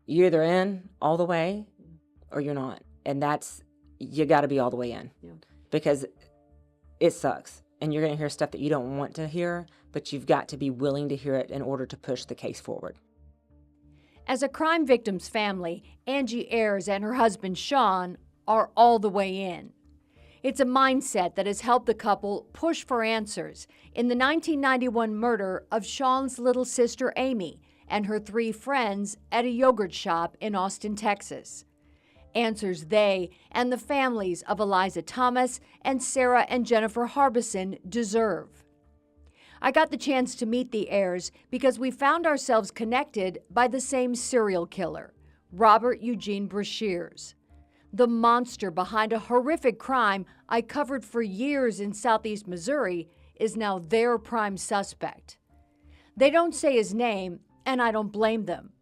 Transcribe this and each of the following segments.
you're either in all the way or you're not. And you got to be all the way in. Yeah. Because it sucks. And you're going to hear stuff that you don't want to hear, but you've got to be willing to hear it in order to push the case forward. As a crime victim's family, Angie Ayers and her husband Sean are all the way in. It's a mindset that has helped the couple push for answers in the 1991 murder of Sean's little sister Amy and her 3 friends at a yogurt shop in Austin, Texas. Answers they and the families of Eliza Thomas and Sarah and Jennifer Harbison deserve. I got the chance to meet the Ayers because we found ourselves connected by the same serial killer, Robert Eugene Brashears. The monster behind a horrific crime I covered for years in southeast Missouri is now their prime suspect. They don't say his name, and I don't blame them.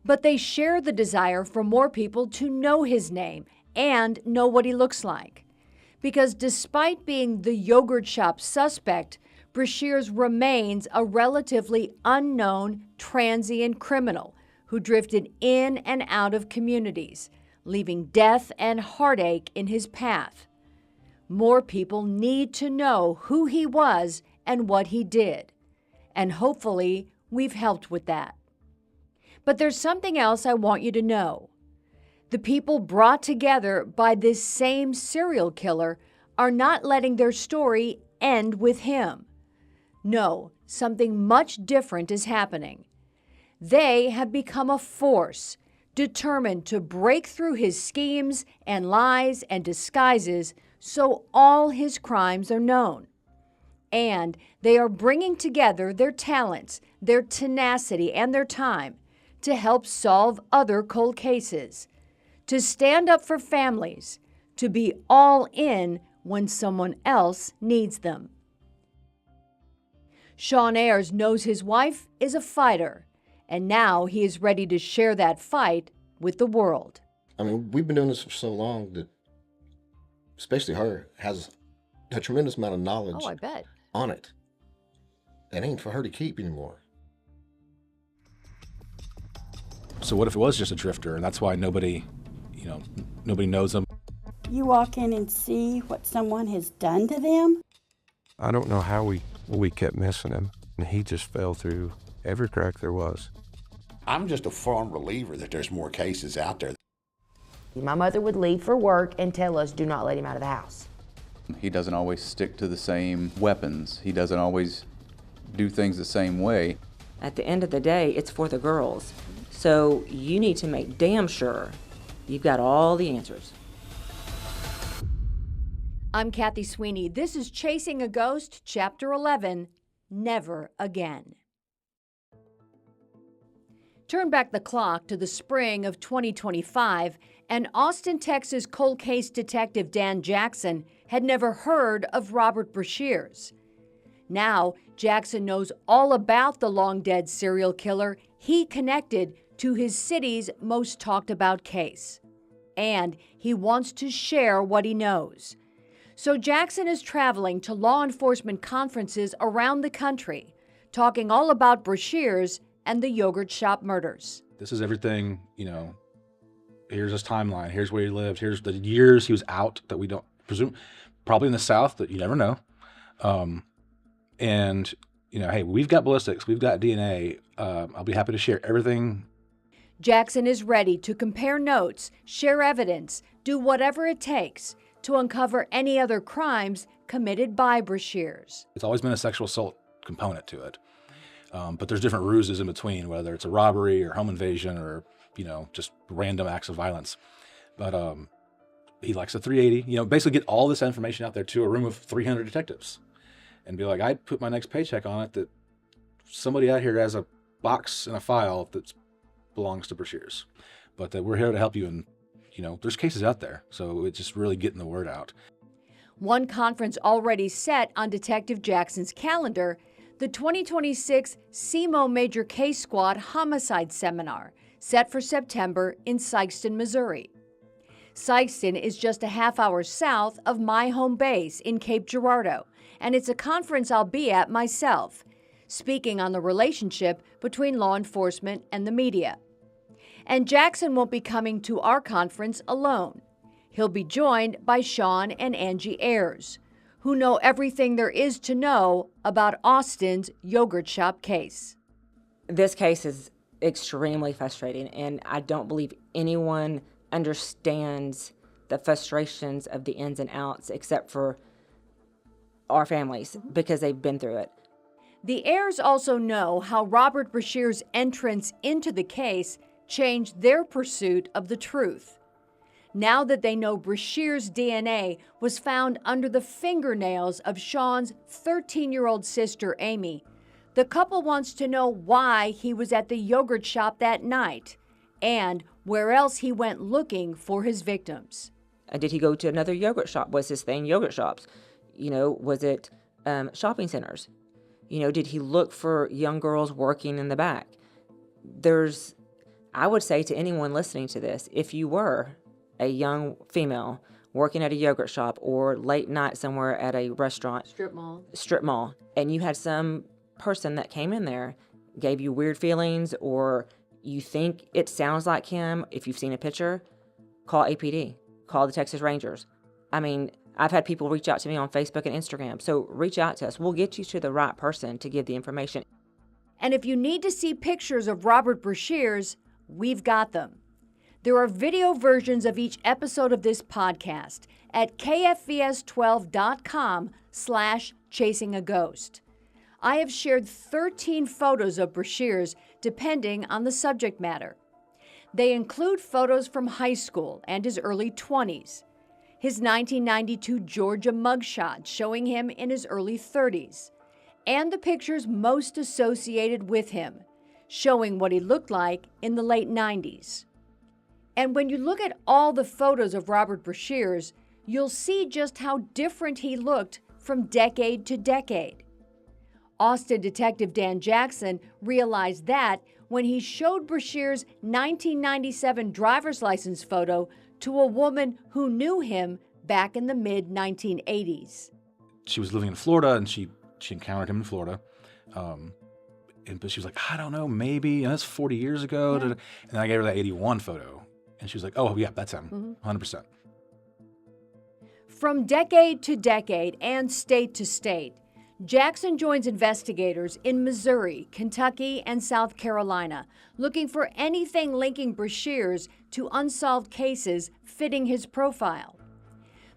But they share the desire for more people to know his name and know what he looks like. Because despite being the yogurt shop suspect, Brashears remains a relatively unknown, transient criminal who drifted in and out of communities, leaving death and heartache in his path. More people need to know who he was and what he did. And hopefully, we've helped with that. But there's something else I want you to know. The people brought together by this same serial killer are not letting their story end with him. No, something much different is happening. They have become a force, determined to break through his schemes and lies and disguises so all his crimes are known. And they are bringing together their talents, their tenacity, and their time to help solve other cold cases, to stand up for families, to be all in when someone else needs them. Sean Ayers knows his wife is a fighter, and now he is ready to share that fight with the world. I mean, we've been doing this for so long that, especially her, has a tremendous amount of knowledge Oh, I bet. on it. That ain't for her to keep anymore. So what if it was just a drifter, and that's why nobody knows him? You walk in and see what someone has done to them. I don't know how we kept missing him, and he just fell through every crack there was. I'm just a firm believer that there's more cases out there. My mother would leave for work and tell us, do not let him out of the house. He doesn't always stick to the same weapons. He doesn't always do things the same way. At the end of the day, it's for the girls. So you need to make damn sure you've got all the answers. I'm Kathy Sweeney. This is Chasing a Ghost, Chapter 11, Never Again. Turn back the clock to the spring of 2025, and Austin, Texas cold case detective Dan Jackson had never heard of Robert Brashears. Now, Jackson knows all about the long-dead serial killer he connected to his city's most talked about case. And he wants to share what he knows. So Jackson is traveling to law enforcement conferences around the country, talking all about Brashears and the yogurt shop murders. This is everything, here's his timeline, here's where he lived, here's the years he was out that we don't presume, probably in the South, that you never know. And, hey, we've got ballistics, we've got DNA. I'll be happy to share everything. Jackson is ready to compare notes, share evidence, do whatever it takes to uncover any other crimes committed by Brashears. It's always been a sexual assault component to it. But there's different ruses in between, whether it's a robbery or home invasion or, just random acts of violence. But he likes a 380, basically get all this information out there to a room of 300 detectives and be like, I'd put my next paycheck on it that somebody out here has a box and a file that belongs to Brashears. But we're here to help you, and, there's cases out there. So it's just really getting the word out. One conference already set on Detective Jackson's calendar, the 2026 SEMO Major Case Squad Homicide Seminar, set for September in Sikeston, Missouri. Sikeston is just a half hour south of my home base in Cape Girardeau, and it's a conference I'll be at myself, speaking on the relationship between law enforcement and the media. And Jackson won't be coming to our conference alone. He'll be joined by Sean and Angie Ayers, who know everything there is to know about Austin's yogurt shop case. This case is extremely frustrating, and I don't believe anyone understands the frustrations of the ins and outs except for our families because they've been through it. The Ayers also know how Robert Brashear's entrance into the case changed their pursuit of the truth. Now that they know Brashear's DNA was found under the fingernails of Sean's 13-year-old sister, Amy, the couple wants to know why he was at the yogurt shop that night and where else he went looking for his victims. Did he go to another yogurt shop? Was his thing yogurt shops? Was it shopping centers? Did he look for young girls working in the back? I would say to anyone listening to this, if you were a young female working at a yogurt shop or late night somewhere at a restaurant, strip mall, and you had some person that came in there, gave you weird feelings, or you think it sounds like him, if you've seen a picture, call APD, call the Texas Rangers. I mean, I've had people reach out to me on Facebook and Instagram, so reach out to us. We'll get you to the right person to give the information. And if you need to see pictures of Robert Brashear's, we've got them. There are video versions of each episode of this podcast at kfvs12.com/chasingaghost. I have shared 13 photos of Brashear's depending on the subject matter. They include photos from high school and his early 20s, his 1992 Georgia mugshot showing him in his early 30s, and the pictures most associated with him, showing what he looked like in the late 90s. And when you look at all the photos of Robert Brashear's, you'll see just how different he looked from decade to decade. Austin Detective Dan Jackson realized that when he showed Brashear's 1997 driver's license photo to a woman who knew him back in the mid-1980s. She was living in Florida, and she encountered him in Florida. But she was like, I don't know, maybe. And that's 40 years ago. Yeah. And then I gave her that 81 photo. And she was like, oh, yeah, that's him, 100%. From decade to decade and state to state, Jackson joins investigators in Missouri, Kentucky, and South Carolina, looking for anything linking Brashear's to unsolved cases fitting his profile.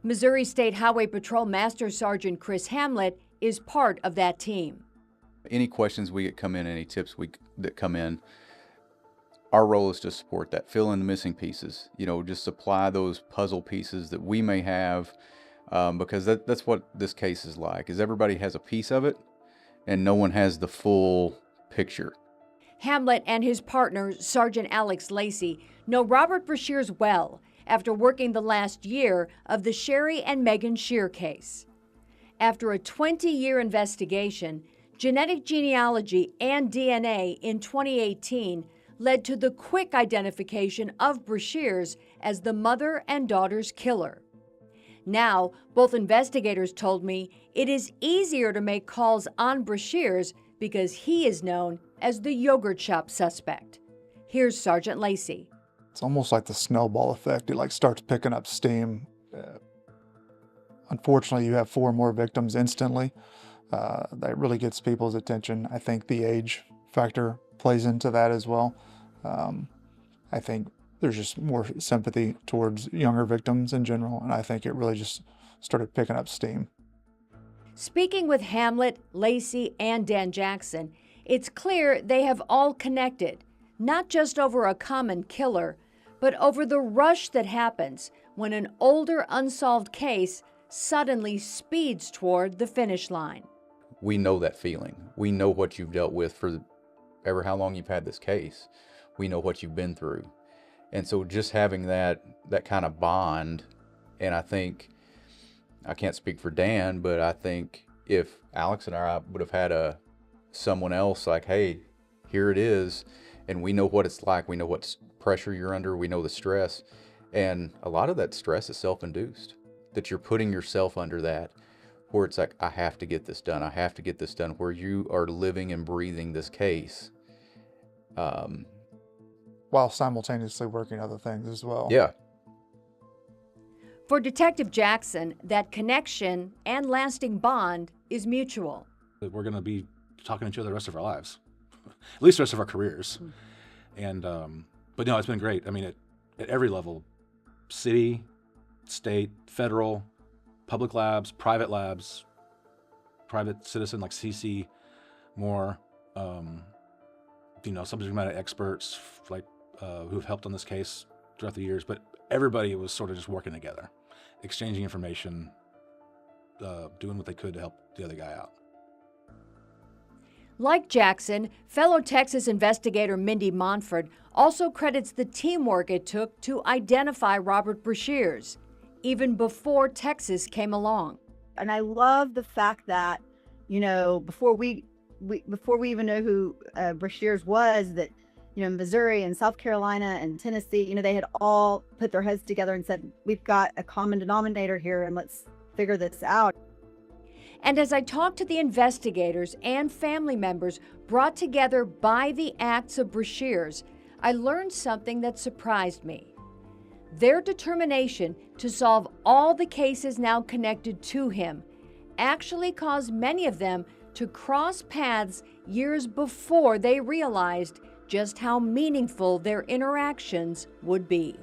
Missouri State Highway Patrol Master Sergeant Chris Hamlet is part of that team. Any questions we get come in, any tips that come in, our role is to support that, fill in the missing pieces, just supply those puzzle pieces that we may have. Because that's what this case is like, is everybody has a piece of it and no one has the full picture. Hamlet and his partner, Sergeant Alex Lacey, know Robert Brashear's well after working the last year of the Sherry and Megan Shear case. After a 20-year investigation, genetic genealogy and DNA in 2018 led to the quick identification of Brashear's as the mother and daughter's killer. Now, both investigators told me it is easier to make calls on Brashear's because he is known as the yogurt shop suspect. Here's Sergeant Lacey. It's almost like the snowball effect. It starts picking up steam. Unfortunately, you have 4 more victims instantly. That really gets people's attention. I think the age factor plays into that as well. I think there's just more sympathy towards younger victims in general, and I think it really just started picking up steam. Speaking with Hamlet, Lacey, and Dan Jackson, it's clear they have all connected, not just over a common killer, but over the rush that happens when an older unsolved case suddenly speeds toward the finish line. We know that feeling. We know what you've dealt with for ever how long you've had this case. We know what you've been through. And so just having that kind of bond, and I think, I can't speak for Dan, but I think if Alex and I would have had someone else like, hey, here it is, and we know what it's like, we know what pressure you're under, we know the stress, and a lot of that stress is self-induced, that you're putting yourself under that, where it's like, I have to get this done, where you are living and breathing this case. while simultaneously working other things as well. Yeah. For Detective Jackson, that connection and lasting bond is mutual. That we're going to be talking to each other the rest of our lives, at least the rest of our careers. And, but no, it's been great. I mean, at every level, city, state, federal, public labs, private citizen like CC Moore, subject matter experts like who've helped on this case throughout the years, but everybody was sort of just working together, exchanging information, doing what they could to help the other guy out. Like Jackson, fellow Texas investigator Mindy Montford also credits the teamwork it took to identify Robert Brashears, even before Texas came along. And I love the fact that, before we even know who Brashears was, that, Missouri and South Carolina and Tennessee, they had all put their heads together and said, we've got a common denominator here and let's figure this out. And as I talked to the investigators and family members brought together by the acts of Brashears, I learned something that surprised me. Their determination to solve all the cases now connected to him actually caused many of them to cross paths years before they realized just how meaningful their interactions would be.